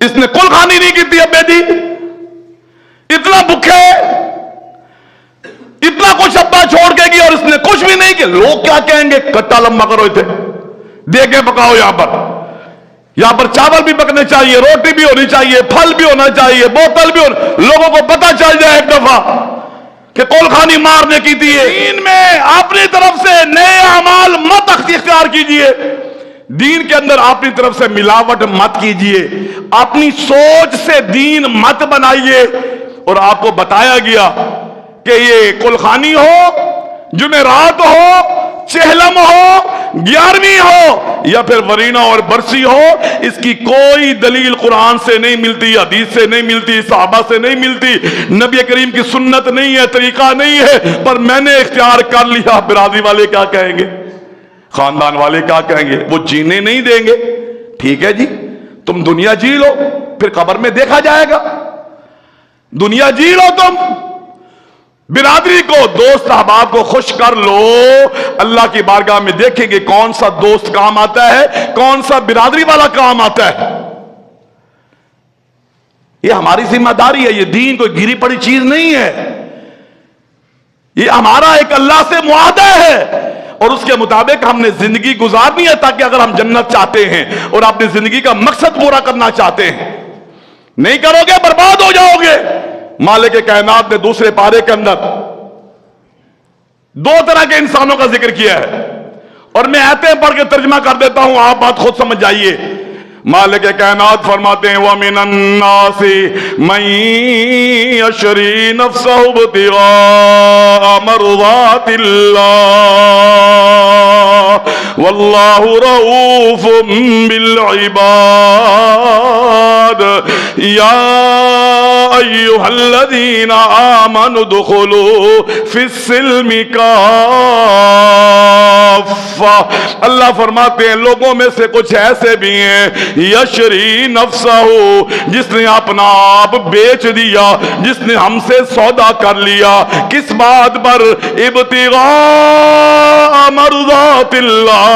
اس نے کل خانی نہیں کی تھی ابے دی، اتنا بھوکے، اتنا کچھ ابا چھوڑ کے گیا اور اس نے کچھ بھی نہیں کیا. لوگ کیا کہیں گے؟ کٹا لمبا کرو تھے، دیگیں پکاؤ یہاں پر چاول بھی پکنے چاہیے، روٹی بھی ہونی چاہیے، پھل بھی ہونا چاہیے، بوتل بھی لوگوں کو پتا چل جائے ایک دفعہ کہ کول خانی مارنے کی تھی. دین میں اپنی طرف سے نئے اعمال مت اختیار کیجئے، دین کے اندر اپنی طرف سے ملاوٹ مت کیجئے، اپنی سوچ سے دین مت بنائیے. اور آپ کو بتایا گیا کہ یہ کول خانی ہو، جمعرات ہو، چہلم ہو، 11ویں ہو یا پھر ورینہ اور برسی ہو، اس کی کوئی دلیل قرآن سے نہیں ملتی، حدیث سے نہیں ملتی، صحابہ سے نہیں ملتی، نبی کریم کی سنت نہیں ہے، طریقہ نہیں ہے، پر میں نے اختیار کر لیا. برادری والے کیا کہیں گے؟ خاندان والے کیا کہیں گے؟ وہ جینے نہیں دیں گے. ٹھیک ہے جی، تم دنیا جی لو، پھر قبر میں دیکھا جائے گا. دنیا جی لو تم، برادری کو، دوست احباب کو خوش کر لو، اللہ کی بارگاہ میں دیکھیں گے کون سا دوست کام آتا ہے، کون سا برادری والا کام آتا ہے. یہ ہماری ذمہ داری ہے. یہ دین کوئی گری پڑی چیز نہیں ہے، یہ ہمارا ایک اللہ سے معاہدہ ہے اور اس کے مطابق ہم نے زندگی گزارنی ہے، تاکہ اگر ہم جنت چاہتے ہیں اور اپنی زندگی کا مقصد پورا کرنا چاہتے ہیں. نہیں کرو گے برباد ہو جاؤ گے. مالک کائنات نے دوسرے پارے کے اندر 2 طرح کے انسانوں کا ذکر کیا ہے، اور میں آیتیں پڑھ کے ترجمہ کر دیتا ہوں، آپ بات خود سمجھ جائیے. مالک کائنات فرماتے ہیں وَمِنَ النَّاسِ مَن يَشْرِي نَفْسَهُ ابْتِغَاءَ مَرْضَاتِ اللَّهِ وَاللَّهُ رَءُوفٌ بِالْعِبَادِ يَا أَيُّهَا الَّذِينَ آمَنُوا ادْخُلُوا فِي السِّلْمِ كَافَّةً. اللہ فرماتے ہیں لوگوں میں سے کچھ ایسے بھی ہیں یشری نفسہ، جس نے اپنا آپ بیچ دیا، جس نے ہم سے سودا کر لیا. کس بات پر؟ ابتغاء مرضات اللہ،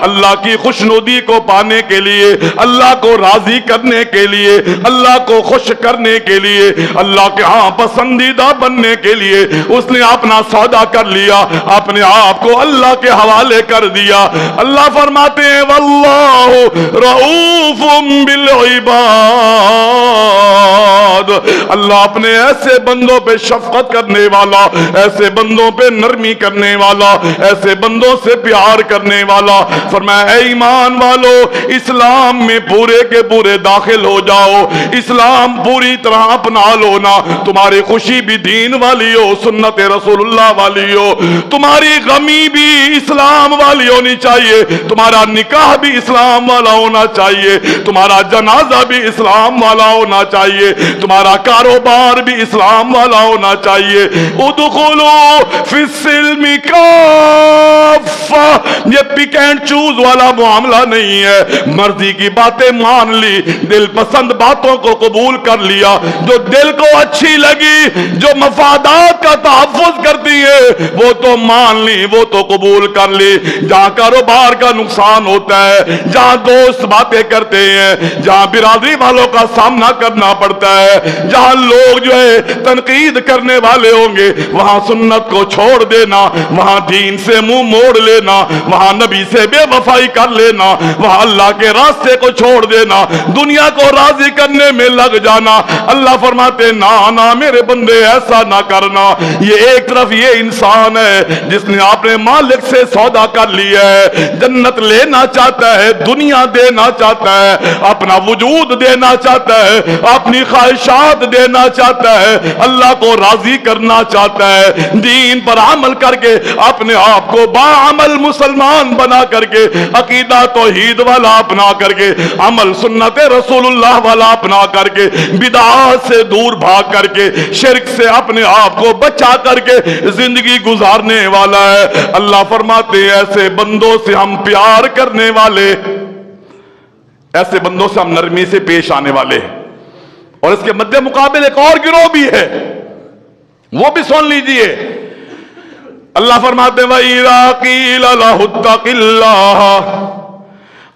اللہ کی خوشنودی کو پانے کے لیے، اللہ کو راضی کرنے کے لیے، اللہ کو خوش کرنے کے لیے، اللہ کے ہاں پسندیدہ بننے کے لیے اس نے اپنا سودا کر لیا، اپنے آپ کو اللہ کے حوالے کر دیا. اللہ فرماتے ہیں واللہ رؤوف بالعباد، اللہ اپنے ایسے بندوں پہ شفقت کرنے والا، ایسے بندوں پہ نرمی کرنے والا، ایسے بندوں سے پیار کرنے والا. فرمایا اے ایمان والو، اسلام میں پورے کے پورے داخل ہو جاؤ، اسلام پوری طرح اپنا لو نا. تمہاری خوشی بھی دین والی ہو، سنت رسول اللہ والی ہو، تمہاری غمی بھی اسلام والی ہونی چاہیے، تمہارا نکاح بھی اسلام والا ہونا چاہیے، تمہارا جنازہ بھی اسلام والا ہونا چاہیے، تمہارا کاروبار بھی اسلام والا ہونا چاہیے. ادخلوا فی السلم کافہ، یہ پک اینڈ چوز والا معاملہ نہیں ہے. مرضی کی باتیں مان لی، دل پسند باتوں کو قبول کر لیا، جو دل کو اچھی لگی، جو مفادات کا تحفظ کرتی ہے وہ تو مان لی، وہ تو قبول کر لی. جہاں کاروبار کا نقصان ہوتا ہے، جہاں دوست باتیں کرتے ہیں، جہاں برادری والوں کا سامنا کرنا پڑتا ہے، جہاں لوگ جو ہے تنقید کرنے والے ہوں گے، وہاں سنت کو چھوڑ دینا، وہاں دین سے منہ موڑ لینا، وہاں نبی سے بے وفائی کر لینا، وہاں اللہ کے راستے کو چھوڑ دینا، دنیا کو راضی کرنے میں لگ جانا. اللہ فرماتے نا نا میرے بندے ایسا نہ کرنا. یہ ایک طرف یہ انسان ہے جس نے اپنے مالک سے سودا کر لیا ہے، جنت لینا چاہتا ہے، دنیا دینا چاہتا ہے، اپنا وجود دینا چاہتا ہے، اپنی خواہشات دینا چاہتا ہے، اللہ کو راضی کرنا چاہتا ہے، دین پر عمل کر کے اپنے آپ کو باعمل مسلمان بنا کر کے، عقیدہ توحید والا اپنا کر کے، عمل سنت رسول اللہ والا اپنا کر کے، بدعات سے دور بھاگ کر کے، شرک سے اپنے آپ کو بچا کر کے زندگی گزارنے والا ہے. اللہ فرماتے ہیں ایسے بندوں سے ہم پیار کرنے والے، ایسے بندوں سے ہم نرمی سے پیش آنے والے ہیں. اور اس کے مد مقابل ایک اور گروہ بھی ہے، وہ بھی سن لیجئے. اللہ فرماتے ہیں وَإِذَا قِيلَ لَهُ اتَّقِ اللَّهَ